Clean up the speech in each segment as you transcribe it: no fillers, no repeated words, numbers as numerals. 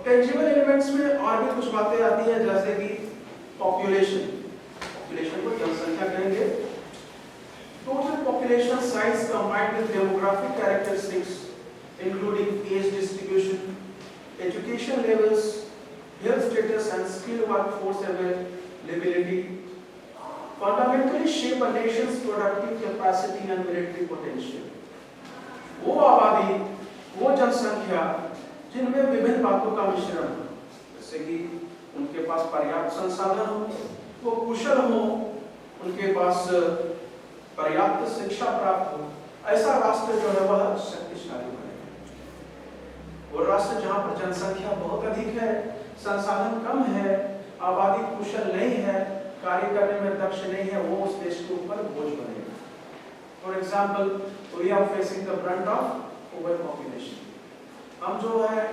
Tangible elements में और भी कुछ बातें आती हैं, जैसे कि पॉपुलेशन को जनसंख्या कहेंगे। Total population size combined with demographic characteristics including age distribution, education levels, health status and skilled workforce availability fundamentally shape a nation's productive capacity and military potential. वो आबादी, वो जनसंख्या जिनमें विभिन्न बातों का मिश्रण हो, जैसे कि उनके पास पर्याप्त संसाधन हो, वो कुशल हो, उनके पास पर्याप्त शिक्षा प्राप्त हो, ऐसा राष्ट्र जो है वह शक्तिशाली बनेगा। और राष्ट्र जहाँ पर जनसंख्या बहुत अधिक है, संसाधन कम है, आबादी कुशल नहीं है, कार्य करने में दक्ष नहीं है, वो उस देश के ऊपर बोझ बनेगा। For example, we are facing the brunt of overpopulation. हम जो है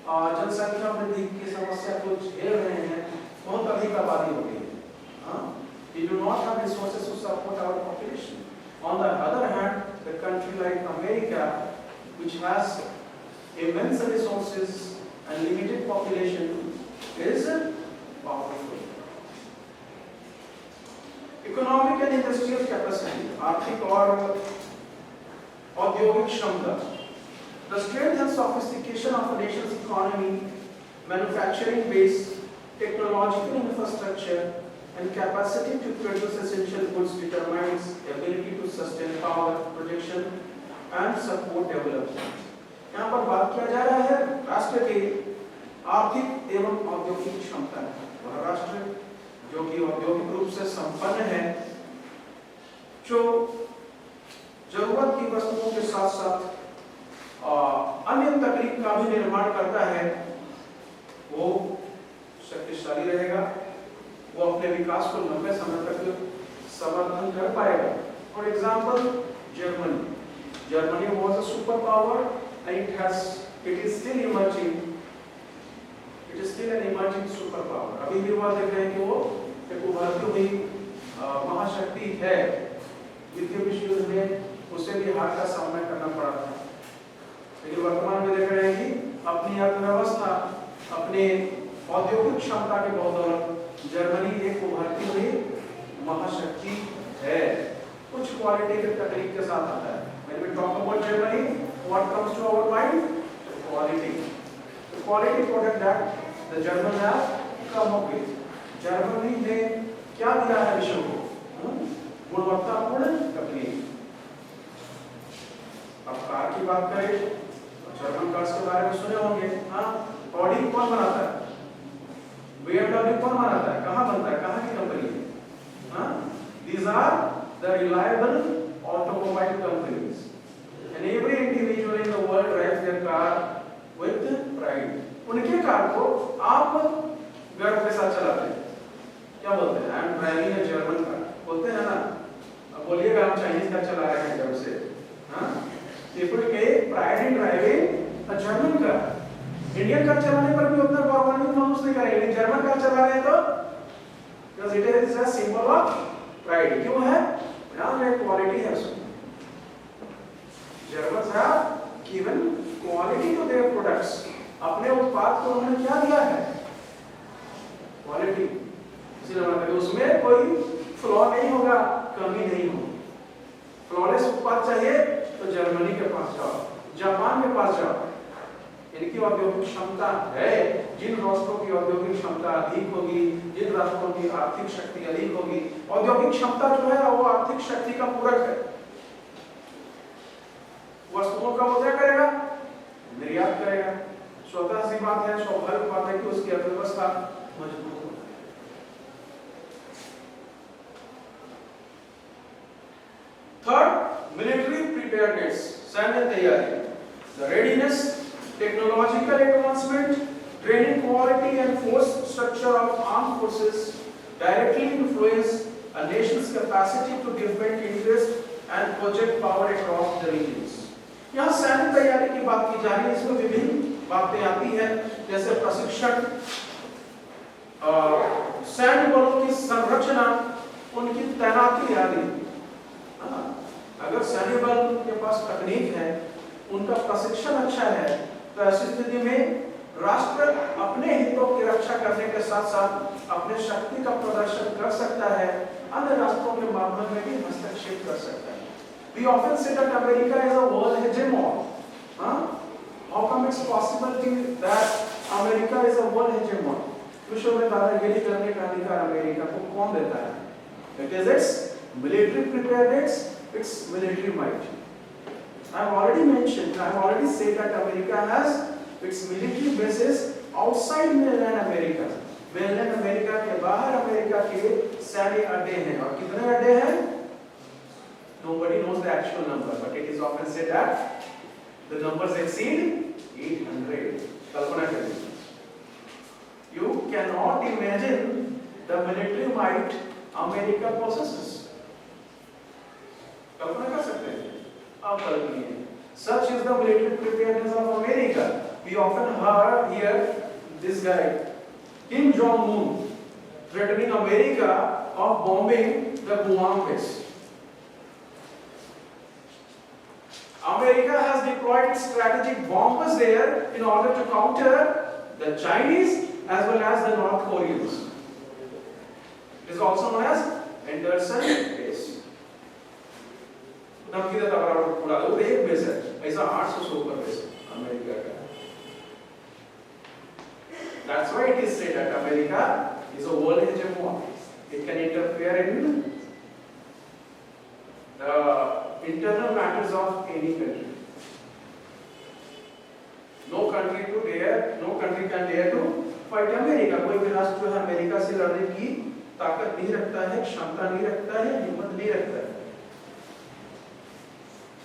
जनसंख्या वृद्धि की समस्या को झेल रहे हैं, बहुत अधिक आबादी हो गई है। We do not have resources to support our population. On the other hand, the country like America, which has immense resources and limited population, is powerful. Economic and industrial capacity, आर्थिक और औद्योगिक क्षमता, the strength and sophistication of a nation's economy, manufacturing base, technological infrastructure, and capacity to produce essential goods determines ability to sustain power, protection, and support development. यहाँ पर बात किया जा रहा है राष्ट्र के आर्थिक एवं औद्योगिक क्षमता है। वह राष्ट्र जो कि औद्योगिक रूप से संपन्न है, जो जरूरत की वस्तुओं के साथ साथ अन्य तकनीक का भी निर्माण करता है, वो शक्तिशाली रहेगा, वो अपने विकास को लंबे समय तक समर्थन कर पाएगा। For example, Germany was a superpower and it is still emerging. It is still an emerging superpower. अभी भी वह देख रहे हैं कि वो एक उभरती हुई महाशक्ति है। द्वितीय विश्व युद्ध में उसे भी हार का सामना करना पड़ा था, लेकिन वर्तमान में देख रहे हैं कि अपनी अर्थव्यवस्था, अपने औद्योगिक क्षमता के बदौलत जर्मनी एक उभरती हुई महाशक्ति है। कुछ क्वालिटेटिव तकनीक के साथ आता है। When we talk about Germany, what comes to our mind? Quality. The quality product that the Germans have come up with. Germany ने क्या दिया है विश्व को? गुणवत्तापूर्ण तकनीक। अब कार की बात करें, जर्मन कार्स के बारे में सुने होंगे। ऑडी कौन बनाता है? BMW कौन बनाता है? कहाँ बनता है? कहाँ की कंपनी है? These are the reliable automobile companies, and every individual in the world drives their car with pride. उनके कार को आप गर्व के साथ चलाते हैं। क्या बोलते हैं? I am driving a German car. बोलते हैं ना? अब बोलिएगा हम चाइनीज कार चला रहे हैं गर्व से। People take pride in driving a German car. Indian car चलाने पर भी उतना गौरवान्वित महसूस नहीं करेंगे, लेकिन जर्मन कार चला रहे हैं तो because it is a symbol of pride. क्यों है? यहाँ एक क्वालिटी है उसमें। Germans have given quality to their products. अपने उत्पाद को उन्होंने क्या दिया है? क्वालिटी। इसलिए मतलब उसमें कोई फ्लॉ नहीं होगा, कमी नहीं होगी। फ्लॉलेस उत्पाद चाहिए तो जर्मनी के पास जाओ, जापान के पास जाओ। इनकी औद्योगिक क्षमता है। जिन राष्ट्रों की औद्योगिक क्षमता अधिक होगी, जिन राष्ट्रों की आर्थिक शक्ति अधिक होगी, औद्योगिक क्षमता जो है वो आर्थिक शक्ति का पूरक है। वस्तुओं का वो क्या करेगा? निर्यात करेगा। स्वतः सी बात है, स्वाभाविक बात है कि उसकी अर्थव्यवस्था मजबूत होगी। थर्ड, मिलिट्री प्रिपेयर्डनेस, सैन्य तैयारी। The readiness, technological advancement, training quality and force structure of armed forces directly influence a nation's capacity to defend interest and project power across the regions. यहाँ सैन्य तैयारी की बात की जा रही है। इसमें विभिन्न बातें आती हैं, जैसे प्रशिक्षण, सैन्य बलों की संरचना, उनकी तैनाती आदि। अगर सैन्य बल के पास तकनीक है, उनका प्रशिक्षण अच्छा है, तो ऐसी स्थिति में राष्ट्र अपने हितों की रक्षा करने के साथ साथ अपने शक्ति का प्रदर्शन कर सकता है, अन्य राष्ट्रों के मामलों में भी हस्तक्षेप कर सकता है। We often say that America is a world hegemon. How come it's possible that America is a world hegemon? विश्व में दादागिरी करने का अधिकार अमेरिका को कौन देता है? It is its military preparedness, its military might. I have already mentioned, I have already said that America has its military bases outside mainland America. mainland America के बाहर अमेरिका के सैन्य अड्डे हैं, और कितने अड्डे हैं? Nobody knows the actual number, but it is often said that the numbers exceed 800. कल्पना करिए. You cannot imagine the military might America possesses. कल्पना कर सकते हैं? अकल्पनीय. Such is the military preparedness of America. We often hear this guy, Kim Jong-un, threatening America of bombing the Guam base. America has deployed its strategic bombers there in order to counter the Chinese as well as the North Koreans. It is also known as Anderson base. धमकी देता बराबर पूरा वो एक base है, ऐसा 800 से ऊपर बेस अमेरिका का. That's why it is said that America is a world hegemon. It can interfere in the internal matters of any country. No country can dare to fight America. कोई भी राष्ट्र जो है अमेरिका से लड़ने की ताकत नहीं रखता है, क्षमता नहीं रखता है, हिम्मत नहीं रखता है.